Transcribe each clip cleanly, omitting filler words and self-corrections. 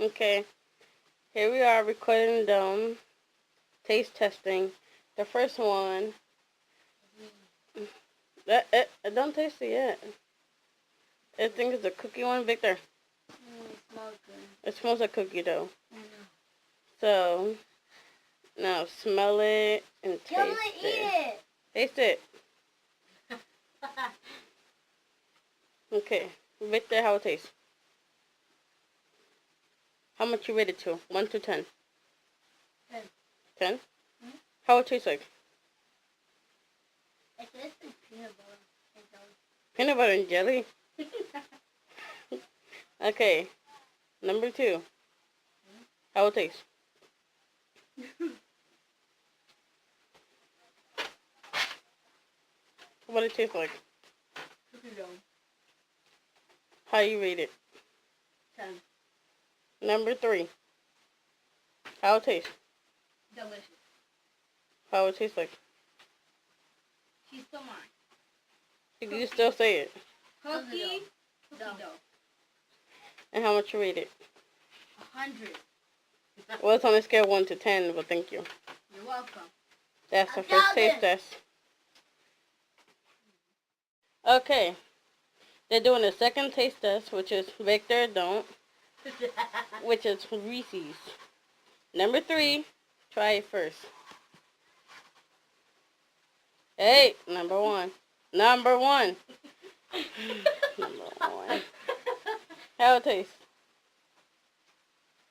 Okay, here we are recording taste testing. The first one, I don't taste it yet. I think it's a cookie one, Victor. It smells good. It smells like cookie dough. I know. So, now smell it and taste Tell me to eat it. Taste it. Okay, Victor, how it tastes? How much you rate it to? 1 to 10. 10. 10? Hmm? How it tastes like? It tastes like peanut butter and jelly. Peanut butter and jelly? Okay, number 2. How it tastes? What it tastes like? Cookie dough. How you rate it? 10. Number 3. How it tastes? Delicious. How it tastes like? She's still mine. You still say it. Cookie dough. And how much you rate it? 100. Well, it's on a scale of 1 to 10, but thank you. You're welcome. That's the first taste test. Okay. They're doing a second taste test, which is Victor don't, which is Reese's. Number 3, try it first. Hey, number 1. Number 1. Number 1. How it tastes?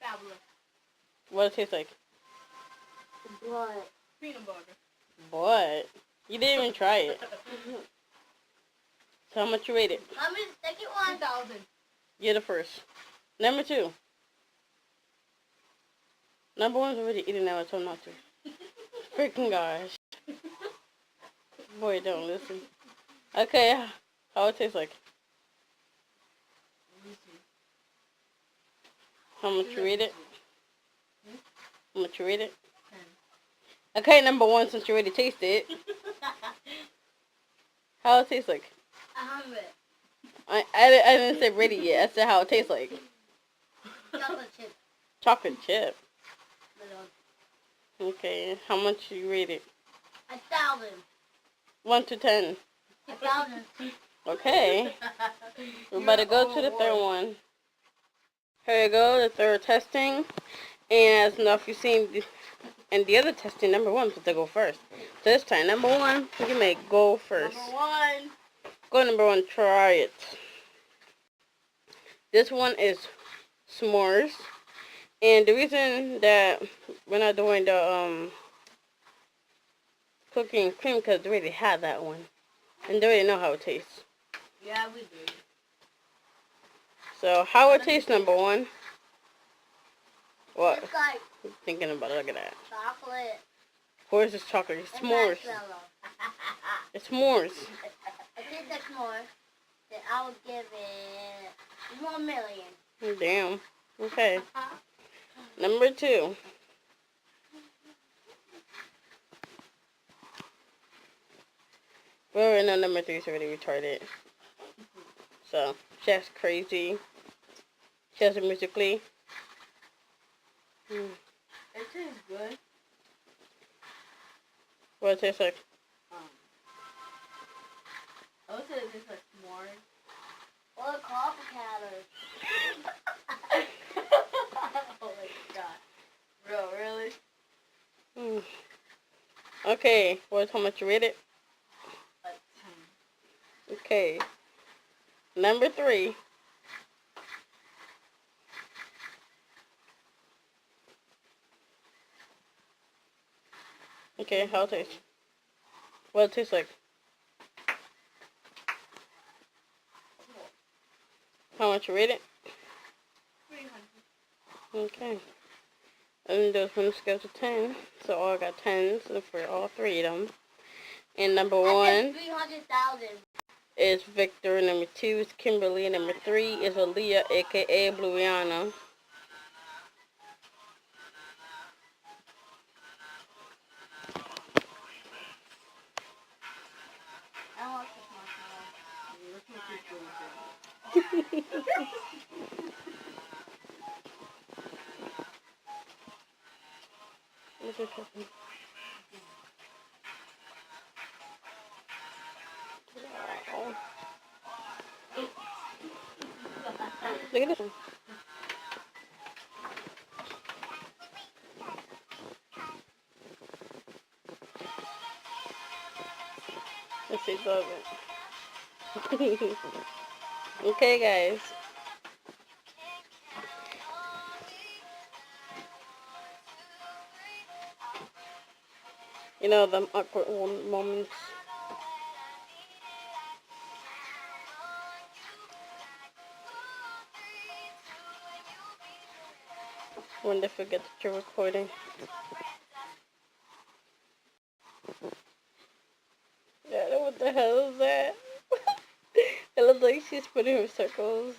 Fabulous. What it tastes like? What? Peanut butter. What? You didn't even try it. So how much you rate it? I'm in the second one. 2,000. You're the first. Number 2. Number 1's already eating now. I told him not to. Freaking gosh. Boy, don't listen. Okay, how it tastes like? How much you rate it? How much you rate it? 10. Okay, number 1, since you already tasted it. How it tastes like? 100. I didn't say rate it yet. I said how it tastes like. Chocolate chip. Chocolate chip. Little. Okay, how much you rate it? 1,000. 1 to 10. 1,000. Okay. We're about to go to the third one. Here we go, the third testing. And as enough you've seen in the other testing, number 1 was to go first. So this time, number 1, you may go first. Number 1. Go number 1, try it. This one is s'mores. And the reason that we're not doing the cookie and cream, because they already had that one. And they already know how it tastes. Yeah, we do. So, how it tastes, number 1? What? It's like Thinking about it, look at that. chocolate. Where's this chocolate? It's And s'mores. marshmallow. It's s'mores. I think that's more. Then I would give it 1 million. Damn. Okay. Number 2. We already know number 3 is already retarded. So, that's crazy. Just musically. It tastes good. What it tastes like? I would say it tastes like s'mores. Or coffee cutters. Oh my god. Bro, really? Okay. How much you rate it? Like 10. Okay. Number 3. Okay, how it tastes? What it tastes like? How much you rate it? 300. Okay. And those from scale to 10. So all I got 10s for all 3 of them. And number 1 300,000. is Victor. Number 2 is Kimberly. Number 3 is Aaliyah, aka Bluiana. I want this marshmallow. Just happened. Wow. Look at this one. Let's see, love it. Okay, guys. You know, them awkward moments. When they forget that you're recording. Yeah, what the hell is that? It looks like she's putting her circles,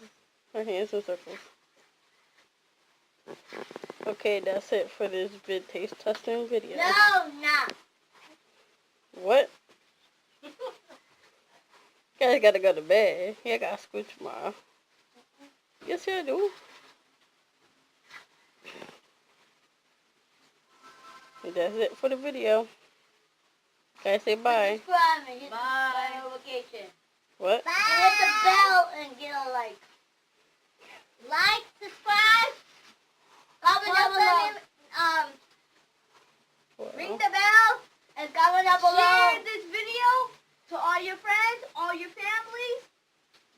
her hands in circles. Okay, that's it for this vid taste testing video. No, no. What? You guys gotta go to bed. Yeah, I got school tomorrow. Yes, I do. And that's it for the video. Guys, say bye. Subscribe and hit Bye. the notification. What? Bye. And hit the bell and get a like. Like, subscribe, comment down below. Ring Well, the bell and comment down below. Share this video to all your friends, all your families.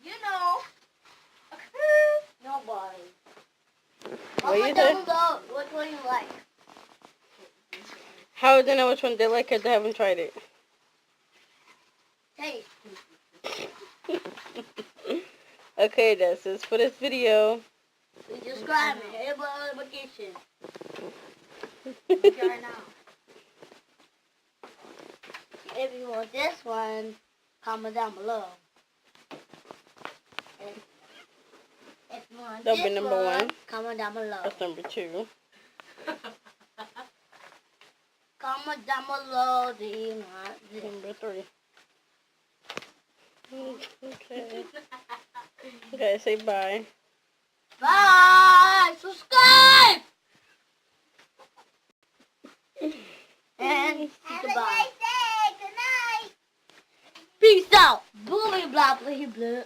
You know. Nobody. What you Comment say? down below which one you like. How would they know which one they like because they haven't tried it? Taste. Okay, that's it for this video. Please subscribe and hit the bell notification. Right now. If you want this one, comment down below. And if you want That'll be this number one. comment down below. That's number 2. Comment down below. Do you want this? Number 3. Okay. Okay, say bye. Bye. Subscribe. And goodbye. Good night. Peace out. Blah blah blah blah.